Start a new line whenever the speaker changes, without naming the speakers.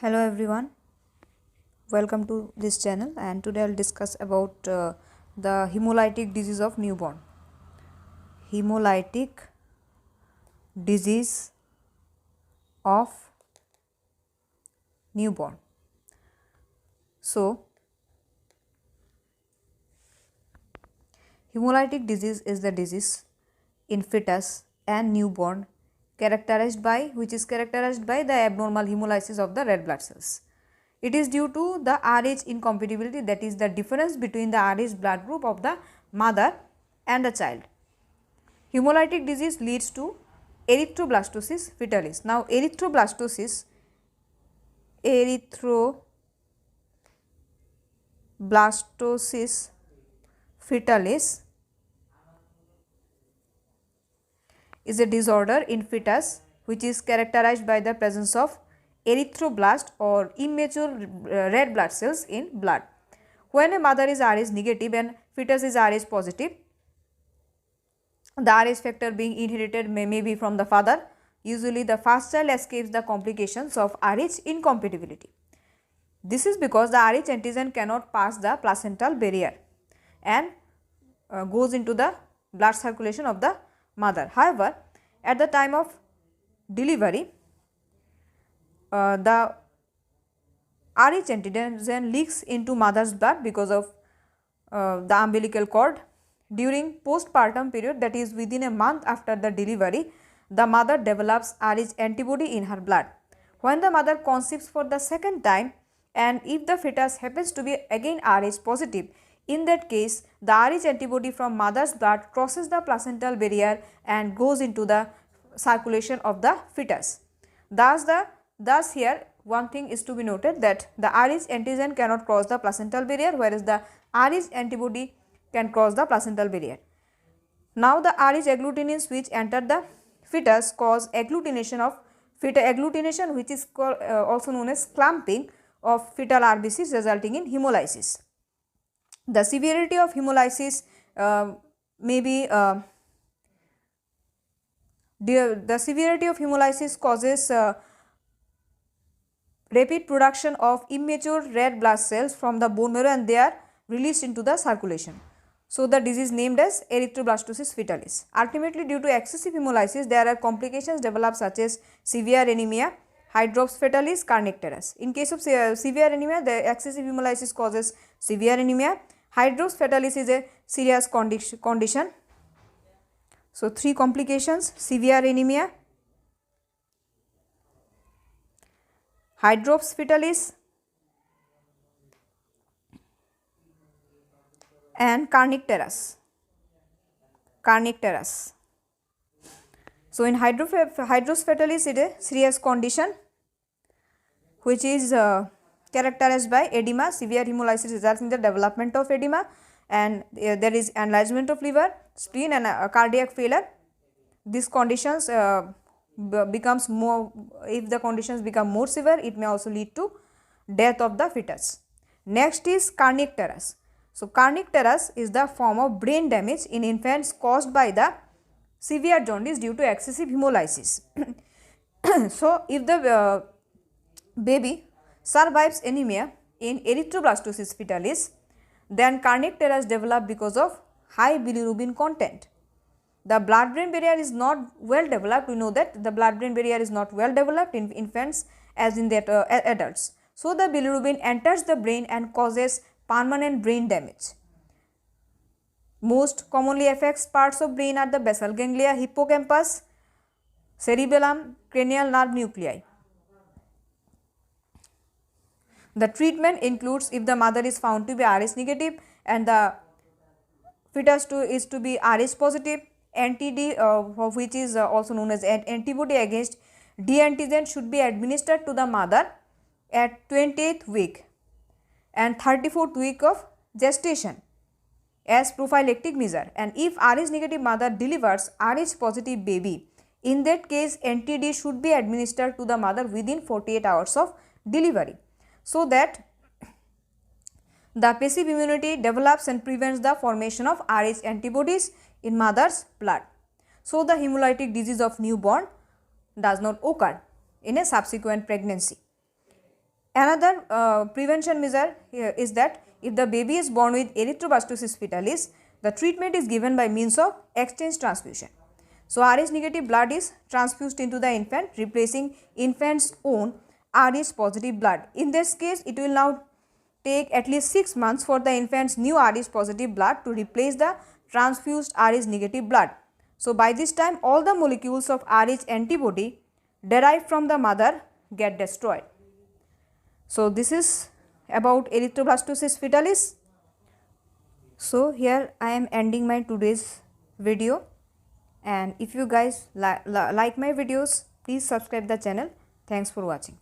Hello everyone, welcome to this channel, and today I'll discuss about the hemolytic disease of newborn. Hemolytic disease of newborn. So, hemolytic disease is the disease in fetus and newborn characterized by the abnormal hemolysis of the red blood cells. It is due to the Rh incompatibility, that is the difference between the Rh blood group of the mother and the child. Hemolytic disease leads to erythroblastosis fetalis. Now, erythroblastosis fetalis is a disorder in fetus which is characterized by the presence of erythroblast or immature red blood cells in blood. When a mother is Rh negative and fetus is Rh positive, the Rh factor being inherited may be from the father. Usually the first child escapes the complications of Rh incompatibility. This is because the Rh antigen cannot pass the placental barrier and goes into the blood circulation of the mother. However, at the time of delivery, the Rh antigen leaks into mother's blood because of the umbilical cord. During postpartum period, that is within a month after the delivery, the mother develops Rh antibody in her blood. When the mother conceives for the second time, and if the fetus happens to be again Rh positive, in that case the Rh antibody from mother's blood crosses the placental barrier and goes into the circulation of the fetus. Thus here one thing is to be noted, that the Rh antigen cannot cross the placental barrier, whereas the Rh antibody can cross the placental barrier. Now the Rh agglutinins which enter the fetus cause agglutination which is also known as clumping of fetal RBCs, resulting in hemolysis. The severity of hemolysis causes rapid production of immature red blood cells from the bone marrow, and they are released into the circulation. So, the disease named as erythroblastosis fetalis. Ultimately, due to excessive hemolysis, there are complications developed such as severe anemia, hydrops fetalis, carnicterus. In case of severe anemia, the excessive hemolysis causes severe anemia. Hydrops fetalis is a serious condition. So, three complications: severe anemia, hydrops fetalis, and carnicterus. So, in hydrops fetalis, it is a serious condition which is characterized by edema. Severe hemolysis results in the development of edema, and there is enlargement of liver, spleen, and cardiac failure. These conditions becomes more, if the conditions become more severe, it may also lead to death of the fetus. Next is carnicterus. So, carnicterus is the form of brain damage in infants caused by the severe jaundice due to excessive hemolysis. So, if the baby survives anemia in erythroblastosis fetalis, then carnicterus develop because of high bilirubin content. The blood-brain barrier is not well developed. We know that the blood-brain barrier is not well developed in infants as in that adults. So, the bilirubin enters the brain and causes permanent brain damage. Most commonly affects parts of brain are the basal ganglia, hippocampus, cerebellum, cranial nerve nuclei. The treatment includes, if the mother is found to be Rh negative and the fetus is to be Rh positive, anti-D, which is also known as antibody against D antigen, should be administered to the mother at 28th week and 34th week of gestation as prophylactic measure. And if Rh negative mother delivers Rh positive baby, in that case anti-D should be administered to the mother within 48 hours of delivery, so that the passive immunity develops and prevents the formation of Rh antibodies in mother's blood. So, the hemolytic disease of newborn does not occur in a subsequent pregnancy. Another prevention measure is that if the baby is born with erythroblastosis fetalis, the treatment is given by means of exchange transfusion. So Rh negative blood is transfused into the infant, replacing infant's own Rh positive blood. In this case, it will now take at least 6 months for the infant's new Rh positive blood to replace the transfused Rh negative blood. So by this time, all the molecules of Rh antibody derived from the mother get destroyed. So this is about erythroblastosis fetalis. So here I am ending my today's video, and if you guys like my videos, please subscribe the channel. Thanks for watching.